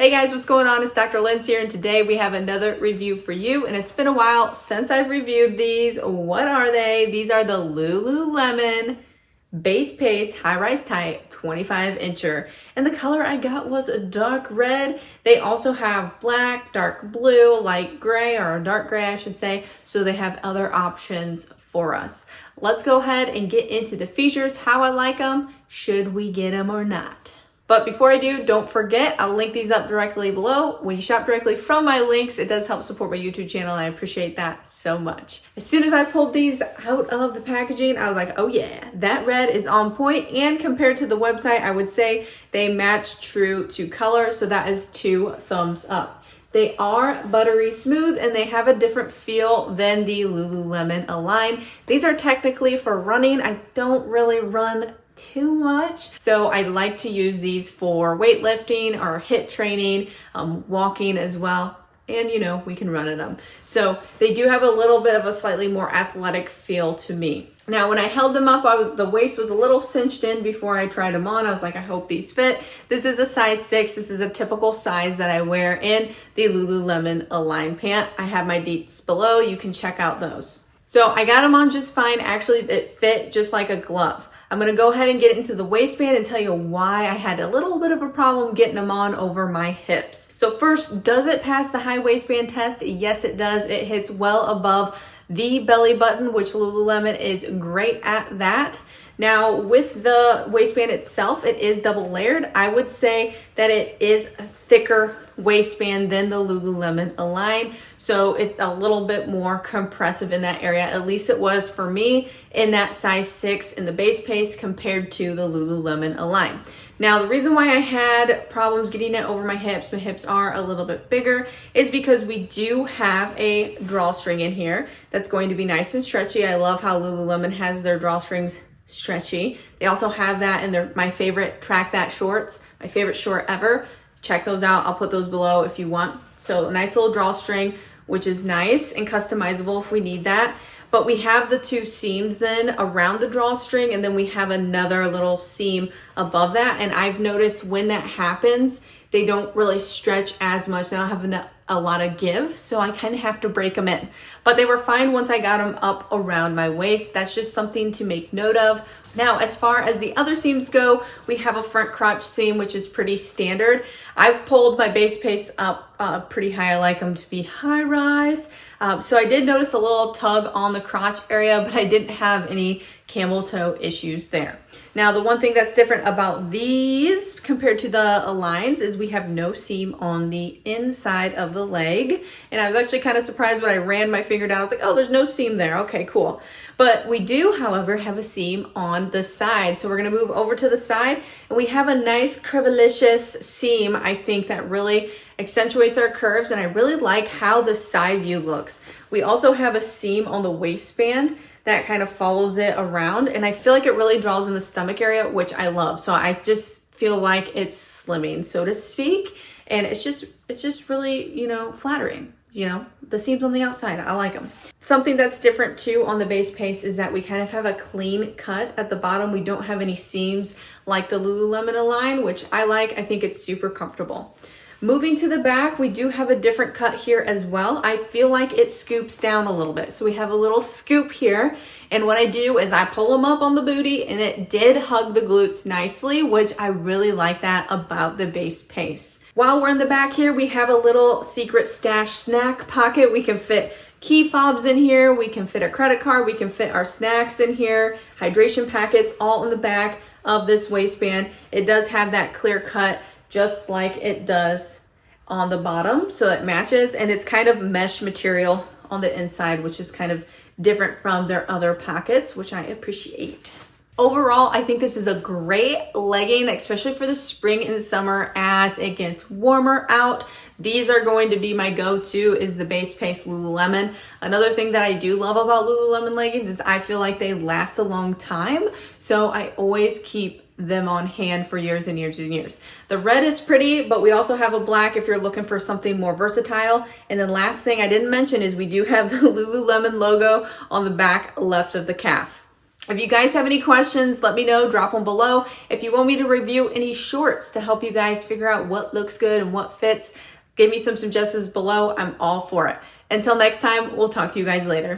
Hey guys, what's going on? It's Dr. Linz here, and today we have another review for you. And it's been a while since I've reviewed these. What are they? These are the Lululemon Base Pace High-Rise Tight 25-incher. And the color I got was a dark red. They also have black, dark blue, light gray, or a dark gray I should say. So they have other options for us. Let's go ahead and get into the features, how I like them, should we get them or not. But before I do, don't forget, I'll link these up directly below. When you shop directly from my links, it does help support my YouTube channel, and I appreciate that so much. As soon as I pulled these out of the packaging, I was like, oh yeah, that red is on point, and compared to the website, I would say they match true to color, so that is 2 thumbs up. They are buttery smooth and they have a different feel than the Lululemon Align. These are technically for running. I don't really run too much, so I like to use these for weightlifting or HIIT training, walking as well, and you know, we can run in them. So they do have a little bit of a slightly more athletic feel to me. Now when I held them up, the waist was a little cinched in before I tried them on. I was like, I hope these fit. This is a size 6. This is a typical size that I wear in the Lululemon Align pant. I have my deets below. You can check out those. So I got them on just fine. Actually, it fit just like a glove. I'm gonna go ahead and get into the waistband and tell you why I had a little bit of a problem getting them on over my hips. So first, does it pass the high waistband test? Yes, it does. It hits well above the belly button, which Lululemon is great at that. Now with the waistband itself, it is double layered. I would say that it is a thicker waistband than the Lululemon Align, so it's a little bit more compressive in that area. At least it was for me in that size 6 in the Base Pace compared to the Lululemon Align. Now the reason why I had problems getting it over my hips are a little bit bigger, is because we do have a drawstring in here that's going to be nice and stretchy. I love how Lululemon has their drawstrings stretchy. They also have that in my favorite Track That shorts, my favorite short ever. Check those out. I'll put those below if you want. So a nice little drawstring, which is nice and customizable if we need that. But we have the 2 seams then around the drawstring, and then we have another little seam above that. And I've noticed when that happens, they don't really stretch as much. They don't have a lot of give, so I kind of have to break them in. But they were fine once I got them up around my waist. That's just something to make note of. Now, as far as the other seams go, we have a front crotch seam, which is pretty standard. I've pulled my Base Pace up pretty high. I like them to be high rise. So I did notice a little tug on the crotch area, but I didn't have any camel toe issues there. Now, the one thing that's different about these compared to the Aligns is we have no seam on the inside of the leg. And I was actually kind of surprised when I ran my finger down. I was like, oh, there's no seam there. Okay, cool. But we do, however, have a seam on the side. So we're gonna move over to the side, and we have a nice curvilicious seam, I think, that really accentuates our curves, and I really like how the side view looks. We also have a seam on the waistband that kind of follows it around, and I feel like it really draws in the stomach area, which I love. So I just feel like it's slimming, so to speak, and it's just really, you know, flattering. You know, the seams on the outside, I like them. Something that's different too on the Base Pace is that we kind of have a clean cut at the bottom. We don't have any seams like the Lululemon Align, which I like. I think it's super comfortable. Moving to the back, we do have a different cut here as well. I feel like it scoops down a little bit. So we have a little scoop here. And what I do is I pull them up on the booty, and it did hug the glutes nicely, which I really like that about the Base Pace. While we're in the back here, we have a little secret stash snack pocket. We can fit key fobs in here. We can fit a credit card. We can fit our snacks in here, hydration packets, all in the back of this waistband. It does have that clear cut just like it does on the bottom, so it matches, and it's kind of mesh material on the inside, which is kind of different from their other pockets, which I appreciate. Overall, I think this is a great legging, especially for the spring and summer as it gets warmer out. These are going to be my go-to, is the Base Pace Lululemon. Another thing that I do love about Lululemon leggings is I feel like they last a long time. So I always keep them on hand for years and years and years. The red is pretty, but we also have a black if you're looking for something more versatile. And then last thing I didn't mention is we do have the Lululemon logo on the back left of the calf. If you guys have any questions, let me know, drop them below. If you want me to review any shorts to help you guys figure out what looks good and what fits, give me some suggestions below. I'm all for it. Until next time, we'll talk to you guys later.